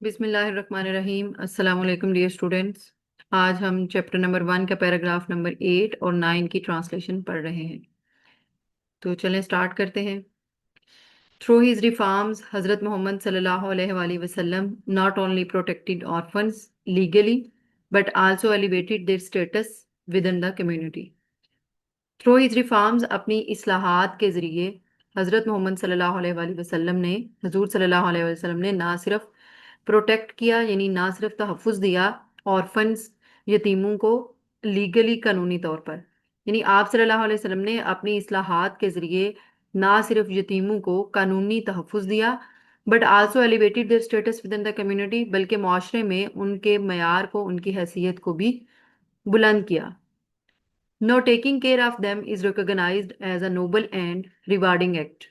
بسم اللہ الرحمن الرحیم۔ السلام علیکم ڈیئر اسٹوڈینٹس۔ آج ہم چیپٹر نمبر 1 کا پیراگراف نمبر 8 اور 9 کی ٹرانسلیشن پڑھ رہے ہیں، تو چلیں سٹارٹ کرتے ہیں۔ Through his reforms, حضرت محمد صلی اللہ علیہ وآلہ وسلم not only protected orphans legally but also elevated their status within the community. Through his reforms، اپنی اصلاحات کے ذریعے حضرت محمد صلی اللہ علیہ وآلہ وسلم نے حضور صلی اللہ علیہ وسلم نے نہ صرف پروٹیکٹ کیا، یعنی نہ صرف تحفظ دیا آرفنز یتیموں کو لیگلی قانونی طور پر، یعنی آپ صلی اللہ علیہ وسلم نے اپنی اصلاحات کے ذریعے نہ صرف یتیموں کو قانونی تحفظ دیا but also elevated their status within the community, بلکہ معاشرے میں ان کے معیار کو، ان کی حیثیت کو بھی بلند کیا۔ No taking care of them is recognized as a noble and rewarding act.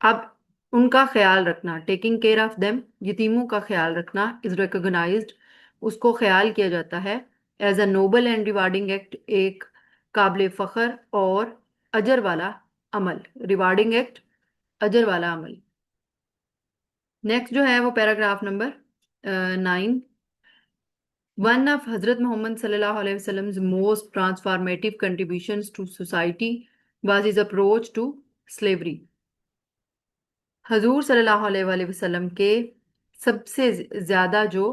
اب ان کا خیال رکھنا، ٹیکنگ کیئر آف دیم، یتیموں کا خیال رکھنا، از ریکگنائزڈ، اس کو خیال کیا جاتا ہے as a noble and rewarding act, ایک قابل فخر اور اجر والا عمل۔ ریوارڈنگ ایکٹ، اجر والا عمل۔ نیکسٹ جو ہے وہ paragraph number 9۔ One of Hazrat Muhammad sallallahu alaihi wasallam's most transformative contributions to society was his approach to slavery. حضور صلی اللہ علیہ وآلہ وسلم کے سب سے زیادہ جو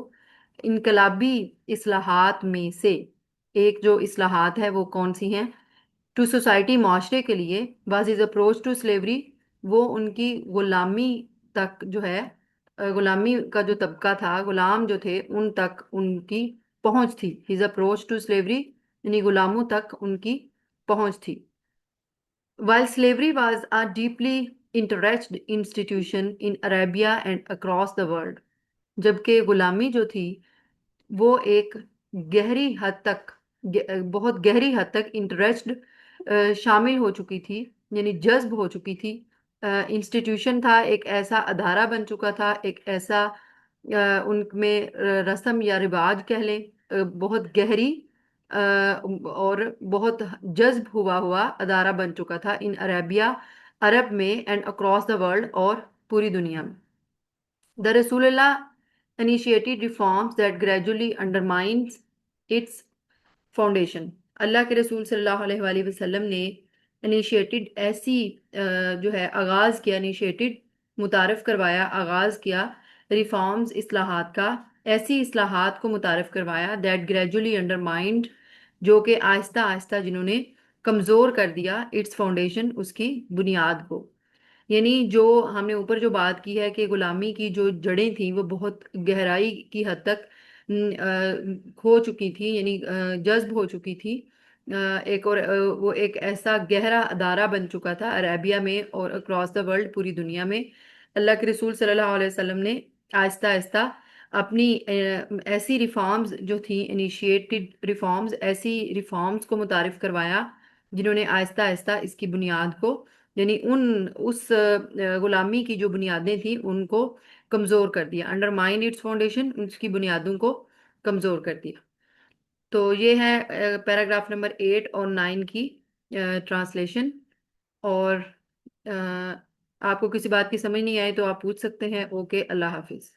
انقلابی اصلاحات میں سے ایک جو اصلاحات ہے وہ کون سی ہیں؟ ٹو سوسائٹی، معاشرے کے لیے، was his approach to slavery, وہ ان کی غلامی تک جو ہے، غلامی کا جو طبقہ تھا، غلام جو تھے، ان تک ان کی پہنچ تھی۔ ہز اپروچ ٹو سلیوری یعنی غلاموں تک ان کی پہنچ تھی۔ While slavery was a deeply entrenched institution in Arabia and across the world، جبکہ غلامی جو تھی وہ ایک گہری حد تک، بہت گہری حد تک انٹرسٹڈ، شامل ہو چکی تھی، یعنی جذب ہو چکی تھی، انسٹیٹیوشن تھا، ایک ایسا ادارہ بن چکا تھا، ایک ایسا ان میں رسم یا رواج کہہ لیں، بہت گہری اور بہت جذب ہوا ادارہ بن چکا تھا ان عربیہ، عرب میں، اینڈ اکراس دا ورلڈ، اور پوری دنیا میں۔ دا رسول اللہ initiated reforms that gradually undermines its foundation۔ اللہ کے رسول صلی اللہ علیہ وآلہ وسلم نے انیشیٹڈ ایسی جو ہے آغاز کیا، انیشیٹڈ متعارف کروایا، آغاز کیا ریفارمز، اصلاحات کا، ایسی اصلاحات کو متعارف کروایا دیٹ گریجولی انڈرمائنڈ، جو کہ آہستہ آہستہ جنہوں نے کمزور کر دیا اٹس فاؤنڈیشن، اس کی بنیاد کو۔ یعنی جو ہم نے اوپر جو بات کی ہے کہ غلامی کی جو جڑیں تھیں وہ بہت گہرائی کی حد تک کھو چکی تھی، یعنی جذب ہو چکی تھی، ایک اور وہ ایک ایسا گہرا ادارہ بن چکا تھا عربیہ میں اور اکراس دا ورلڈ، پوری دنیا میں۔ اللہ کے رسول صلی اللہ علیہ وسلم نے آہستہ آہستہ اپنی ایسی ریفارمز جو تھیں، انیشیٹڈ ریفارمز، ایسی ریفارمز کو متعارف کروایا جنہوں نے آہستہ آہستہ اس کی بنیاد کو، یعنی اس غلامی کی جو بنیادیں تھیں ان کو کمزور کر دیا، انڈرمائن اٹس فاؤنڈیشن، اس کی بنیادوں کو کمزور کر دیا۔ تو یہ ہے پیراگراف نمبر 8 اور 9 کی ٹرانسلیشن۔ اور آپ کو کسی بات کی سمجھ نہیں آئی تو آپ پوچھ سکتے ہیں۔ اوکے، اللہ حافظ۔